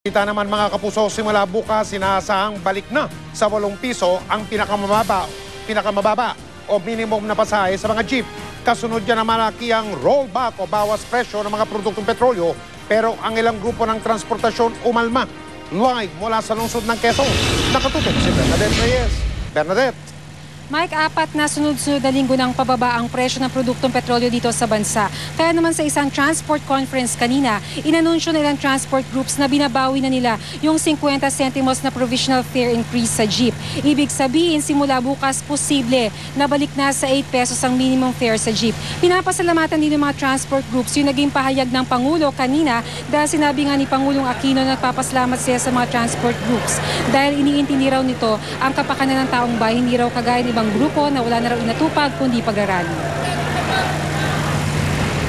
Kita naman mga kapuso, simula bukas sinasahang balik na sa 8 piso ang pinakamababa o minimum na pasahe sa mga jeep. Kasunod dyan naman ang rollback o bawas presyo ng mga produktong petrolyo, pero ang ilang grupo ng transportasyon umalma. Live mula sa lungsod ng Quezon, nakatutok si Bernadette Reyes. Bernadette. Mike, 4 na sunod-sunod na linggo ng pababa ang presyo ng produktong petrolyo dito sa bansa. Kaya naman sa isang transport conference kanina, inanunsyo na ilang transport groups na binabawi na nila yung 50 centimos na provisional fare increase sa jeep. Ibig sabihin, simula bukas posible na balik na sa 8 pesos ang minimum fare sa jeep. Pinapasalamatan din ng mga transport groups yung naging pahayag ng Pangulo kanina dahil sinabi nga ni Pangulong Aquino na nagpapasalamat siya sa mga transport groups. Dahil iniintindi raw nito ang kapakanan ng taong bayan, hindi raw kagaya ng ibang grupo na wala na raw inatupag kundi pag-arali.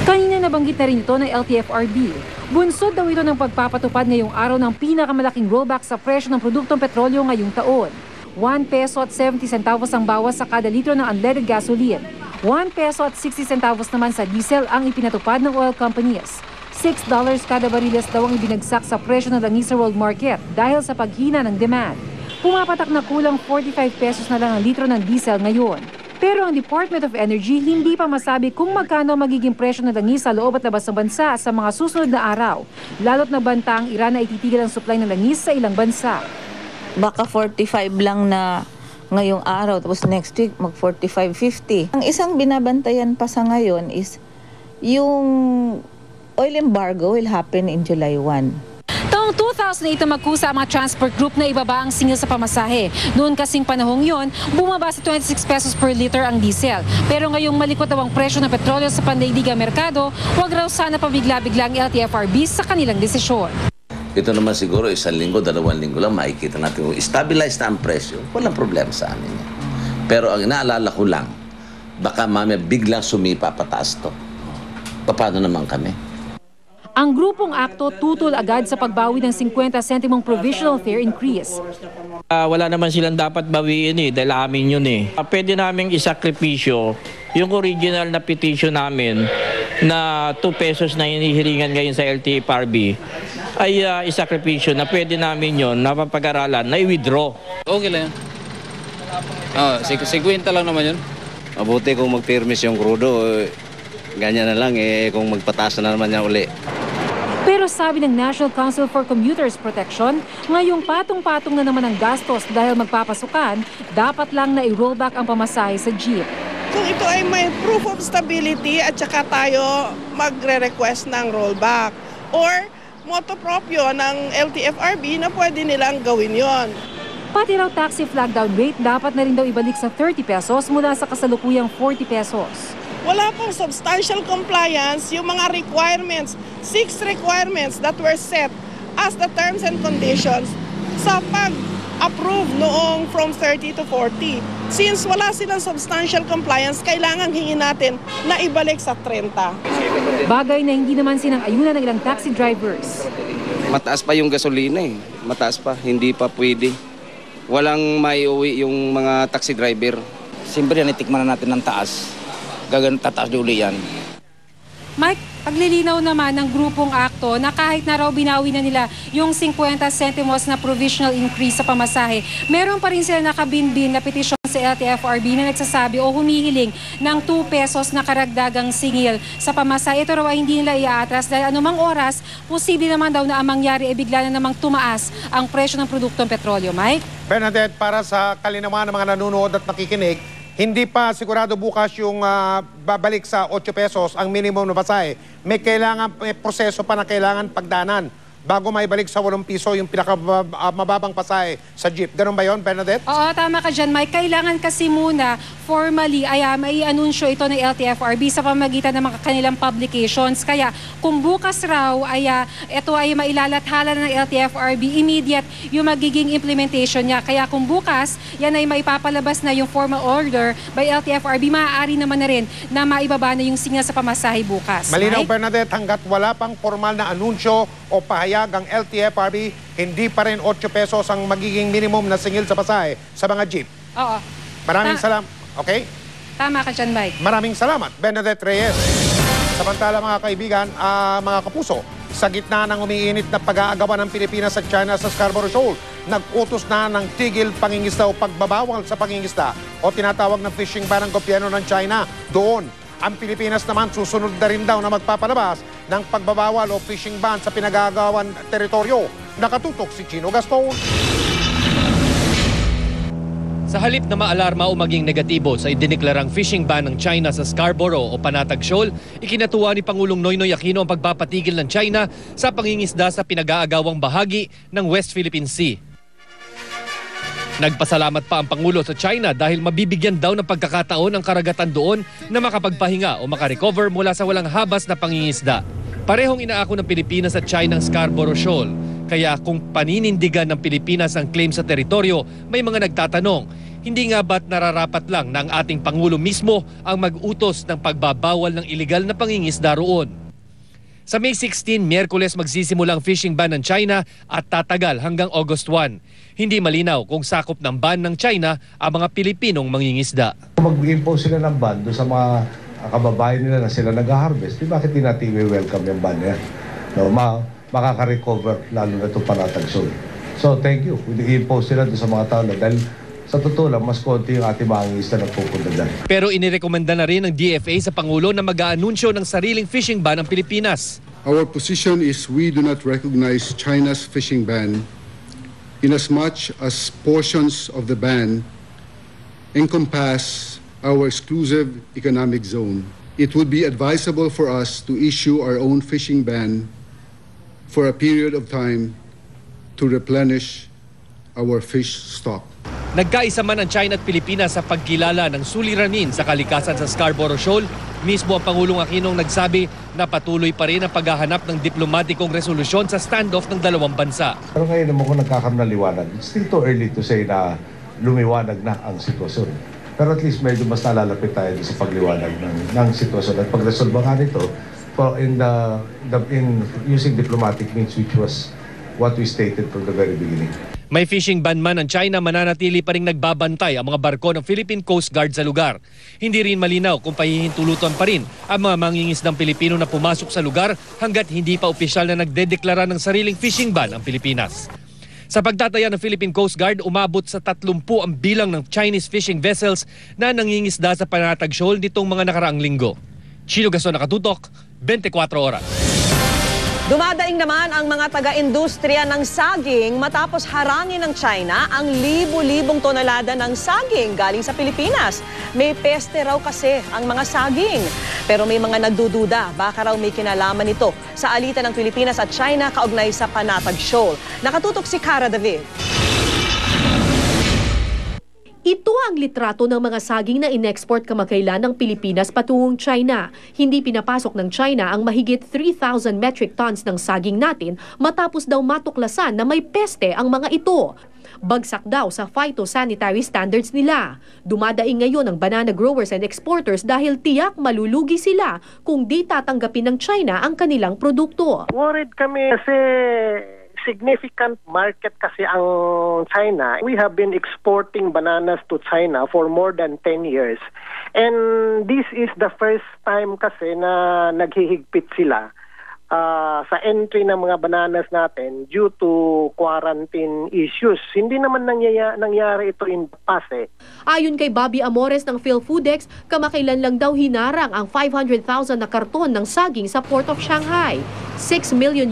Kanina nabanggit na rin ito ng LTFRB. Bunsod daw ito ng pagpapatupad ngayong araw ng pinakamalaking rollback sa presyo ng produktong petrolyo ngayong taon. 1 peso at 70 centavos ang bawas sa kada litro ng unleaded gasoline. 1 peso at 60 centavos naman sa diesel ang ipinatupad ng oil companies. $6 kada bariles daw ang ibinagsak sa presyo ng langis sa world market dahil sa paghina ng demand. Pumapatak na kulang 45 pesos na lang ang litro ng diesel ngayon. Pero ang Department of Energy hindi pa masabi kung magkano magiging presyo ng langis sa loob at labas ng bansa sa mga susunod na araw. Lalo't nabanta ang Iran na ititigil ang supply ng langis sa ilang bansa. Baka 45 lang na ngayong araw, tapos next week mag 45.50. Ang isang binabantayan pa sa ngayon is yung oil embargo will happen in July 1. Taong 2008 magkusa ang mga transport group na ibaba ang singil sa pamasahe. Noon kasing panahong yon, bumaba sa 26 pesos per liter ang diesel. Pero ngayong malikot daw ang presyo ng petrolyo sa pandaigdigang merkado, huwag raw sana pabigla-bigla ang LTFRB sa kanilang desisyon. Ito naman siguro 1 linggo, 2 linggo lang makikita natin kung stabilize na ang presyo. Walang problema sa amin. Pero ang inaalala ko lang, baka mamaya biglang sumipa pataas to. Paano naman kami? Ang grupong akto tutol agad sa pagbawi ng 50 centimong provisional fare increase. Wala naman silang dapat bawiin dahil amin yun Pwede naming isakripisyo yung original na petition namin na 2 pesos na hinihiringan ngayon sa LTFRB ay isakripisyo na pwede namin yun na papag-aralan na i-withdraw. Okay lang yan. 50 lang naman yun. Mabuti kung mag-permis yung krudo, ganyan na lang kung magpataas na naman niya uli. Pero sabi ng National Council for Commuters Protection, ngayong patong-patong na naman ang gastos dahil magpapasukan, dapat lang na i-rollback ang pamasahe sa jeep. Kung ito ay may proof of stability at saka tayo magre-request ng rollback or moto proprio ng LTFRB na pwede nilang gawin yon. Pati raw taxi flag down rate dapat na rin daw ibalik sa 30 pesos mula sa kasalukuyang 40 pesos. Wala pong substantial compliance yung mga requirements, 6 requirements that were set as the terms and conditions sa pag-approve noong from 30 to 40. Since wala silang substantial compliance, kailangan hingin natin na ibalik sa 30. Bagay na hindi naman sinang-ayunan ng ilang taxi drivers. Mataas pa yung gasolina mataas pa, hindi pa pwede. Walang maiuwi yung mga taxi driver. Siyempre yan, itikman na natin ng taas. Tataas di uli yan. Mike, paglilinaw naman ng grupong akto na kahit na raw binawi na nila yung 50 centimos na provisional increase sa pamasahe, meron pa rin sila nakabinbin na petisyon sa LTFRB na nagsasabi o humihiling ng 2 pesos na karagdagang singil sa pamasahe. Ito raw ay hindi nila iaatras dahil anumang oras, posible naman daw na ang mangyari ay bigla na namang tumaas ang presyo ng produktong petrolyo. Mike? Bernadette, para sa kalinawan ng mga nanonood at nakikinig, hindi pa sigurado bukas yung babalik sa 8 pesos ang minimum na pasahe. May proseso pa na kailangan pagdanan bago maibalik sa 8 piso yung pinakamababang pasahe sa jeep. Ganun ba yun, Bernadette? Oo, tama ka dyan, Mike. Kailangan kasi muna formally ay may anunsyo ito ng LTFRB sa pamagitan ng mga kanilang publications. Kaya kung bukas raw ay ito ay mailalathala ng LTFRB, immediate yung magiging implementation niya. Kaya kung bukas, yan ay maipapalabas na yung formal order by LTFRB, maaari naman na rin na maibaba na yung signal sa pamasahe bukas. Malinaw, Mike? Bernadette, hanggat wala pang formal na anunsyo o pahayag ang LTFRB, hindi pa rin 8 pesos ang magiging minimum na singil sa pasahe sa mga jeep. Oo. Maraming salamat. Okay? Tama ka dyan, Mike. Maraming salamat, Bernadette Reyes. Samantala mga kaibigan, mga kapuso, Sa gitna ng umiinit na pag-aagawan ng Pilipinas at China sa Scarborough Shoal, nag-utos na ng tigil pangingisda o pagbabawal sa pangingisda o tinatawag na fishing ban ng gobyerno ng China. Doon, ang Pilipinas naman susunod na rin daw na magpapalabas ng pagbabawal o fishing ban sa pinag-aagawan teritoryo. Nakatutok si Chino Gaston. Sa halip na maalarma o maging negatibo sa idineklarang fishing ban ng China sa Scarborough o Panatag Shoal, ikinatuwa ni Pangulong Noynoy Aquino ang pagpapatigil ng China sa pangingisda sa pinag-aagawang bahagi ng West Philippine Sea. Nagpasalamat pa ang Pangulo sa China dahil mabibigyan daw ng pagkakataon ang karagatan doon na makapagpahinga o makarecover mula sa walang habas na pangingisda. Parehong inaako ng Pilipinas at China ang Scarborough Shoal. Kaya kung paninindigan ng Pilipinas ang claim sa teritoryo, may mga nagtatanong, hindi nga ba't nararapat lang na ang ating Pangulo mismo ang mag-utos ng pagbabawal ng iligal na pangingisda roon? Sa May 16, Miyerkules magsisimula ang fishing ban ng China at tatagal hanggang August 1. Hindi malinaw kung sakop ng ban ng China ang mga Pilipinong mangingisda. Mag-impose sila ng ban doon sa mga kababayan nila na sila nag-harvest. Bakit di natin i-welcome yung ban yan? No, makaka-recover lalo na itong Panatag Shoal. So thank you. I-impose sila doon sa mga tao na dahil sa totoo lang, mas konti yung ating mga isda na pupunta dyan. Pero inirekomenda na rin ng DFA sa Pangulo na mag-aanunsyo ng sariling fishing ban ng Pilipinas. Our position is we do not recognize China's fishing ban inasmuch as portions of the ban encompass our exclusive economic zone. It would be advisable for us to issue our own fishing ban for a period of time to replenish our fish stock. Nagkaisa man ang China at Pilipinas sa pagkilala ng suliranin sa kalikasan sa Scarborough Shoal. Mismo ang Pangulong Aquino nagsabi na patuloy pa rin ang paghahanap ng diplomatikong resolusyon sa standoff ng dalawang bansa. Pero ngayon naman kung nagkakaroon ng liwanag, it's still too early to say na lumiwanag na ang sitwasyon. Pero at least medyo mas nalalapit tayo sa pagliwanag ng sitwasyon at pagresolba nga nito in using diplomatic means, which was what we stated from the very beginning. May fishing ban man ng China, mananatili pa rin nagbabantay ang mga barko ng Philippine Coast Guard sa lugar. Hindi rin malinaw kung pahihintulutan pa rin ang mga mangingisdang Pilipino na pumasok sa lugar hanggat hindi pa opisyal na nagdedeklara ng sariling fishing ban ang Pilipinas. Sa pagtataya ng Philippine Coast Guard, umabot sa 30 ang bilang ng Chinese fishing vessels na nangingisda sa Panatag Shoal nitong mga nakaraang linggo. Chino Gaston, Nakatutok, 24 oras. Dumadaing naman ang mga taga-industriya ng saging matapos harangin ng China ang libo-libong tonelada ng saging galing sa Pilipinas. May peste raw kasi ang mga saging. Pero may mga nagdududa, baka raw may kinalaman ito sa alitan ng Pilipinas at China kaugnay sa Panatag Shoal. Nakatutok si Cara David. Ito ang litrato ng mga saging na in-export kamakailan ng Pilipinas patungong China. Hindi pinapasok ng China ang mahigit 3,000 metric tons ng saging natin matapos daw matuklasan na may peste ang mga ito. Bagsak daw sa phytosanitary standards nila. Dumadaing ngayon ang banana growers and exporters dahil tiyak malulugi sila kung di tatanggapin ng China ang kanilang produkto. Worried kami kasi significant market kasi ang China. We have been exporting bananas to China for more than 10 years. And this is the first time kasi na naghihigpit sila sa entry ng mga bananas natin due to quarantine issues. Hindi naman nangyari ito in the past eh. Ayon kay Bobby Amores ng PhilFoodex, kamakailan lang daw hinarang ang 500,000 na karton ng saging sa Port of Shanghai. $6 million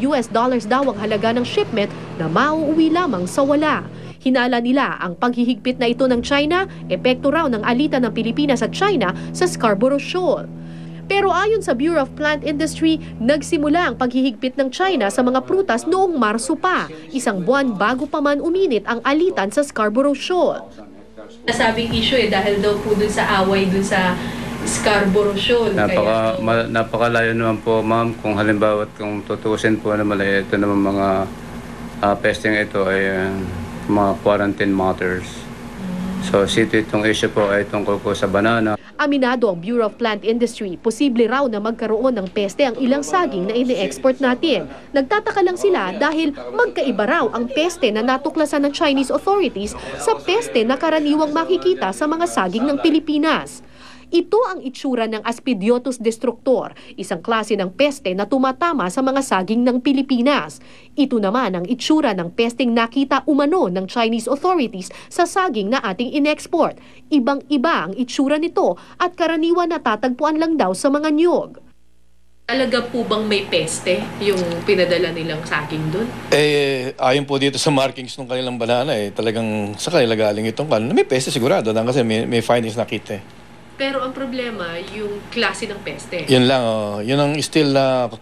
daw ang halaga ng shipment na mauuwi lamang sa wala. Hinala nila ang paghihigpit na ito ng China, epekto raw ng alitan ng Pilipinas at China sa Scarborough Shoal. Pero ayon sa Bureau of Plant Industry, nagsimula ang paghihigpit ng China sa mga prutas noong Marso pa, isang buwan bago pa man uminit ang alitan sa Scarborough Shoal. Nasabing issue dahil daw po dun sa away dun sa Scarborough Shoal. Napakalayo naman po, ma'am, kung halimbawa kung tutusin po naman ito naman mga pesting ito ay mga quarantine matters. So, itong issue po ay tungkol po sa banana. Aminado ang Bureau of Plant Industry, posible raw na magkaroon ng peste ang ilang saging na ini-export natin. Nagtataka lang sila dahil magkaiba raw ang peste na natuklasan ng Chinese authorities sa peste na karaniwang makikita sa mga saging ng Pilipinas. Ito ang itsura ng Aspidiotus destructor, isang klase ng peste na tumatama sa mga saging ng Pilipinas. Ito naman ang itsura ng pesteng nakita umano ng Chinese authorities sa saging na ating inexport. Ibang-iba ang itsura nito at karaniwan natatagpuan lang daw sa mga niyog. Talaga po bang may peste yung pinadala nilang saging doon? Ayon po dito sa markings ng kanilang banana, talagang sa kanila galing itong kan. May peste sigurado, kasi may findings nakita. Pero ang problema, yung klase ng peste. Yun lang, yun ang still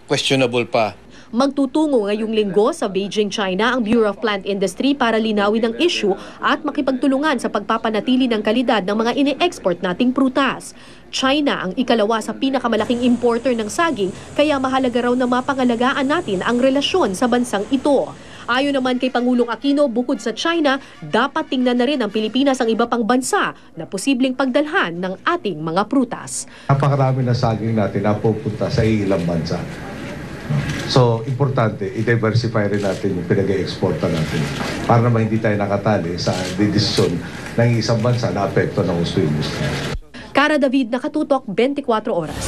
questionable pa. Magtutungo ngayong linggo sa Beijing, China ang Bureau of Plant Industry para linawin ang issue at makipagtulungan sa pagpapanatili ng kalidad ng mga ine-export nating prutas. China ang ikalawa sa pinakamalaking importer ng saging, kaya mahalaga raw na mapangalagaan natin ang relasyon sa bansang ito. Ayon naman kay Pangulong Aquino, bukod sa China, dapat tingnan na rin ng Pilipinas ang iba pang bansa na posibleng pagdalhan ng ating mga prutas. Napakarami na saging natin na pupunta sa ilang bansa. So, importante, i-diversify rin natin yung pinag-e-exporta natin para naman hindi tayo nakatali sa desisyon ng isang bansa na apekto ng gusto industry. Cara David, Nakatutok, 24 Oras.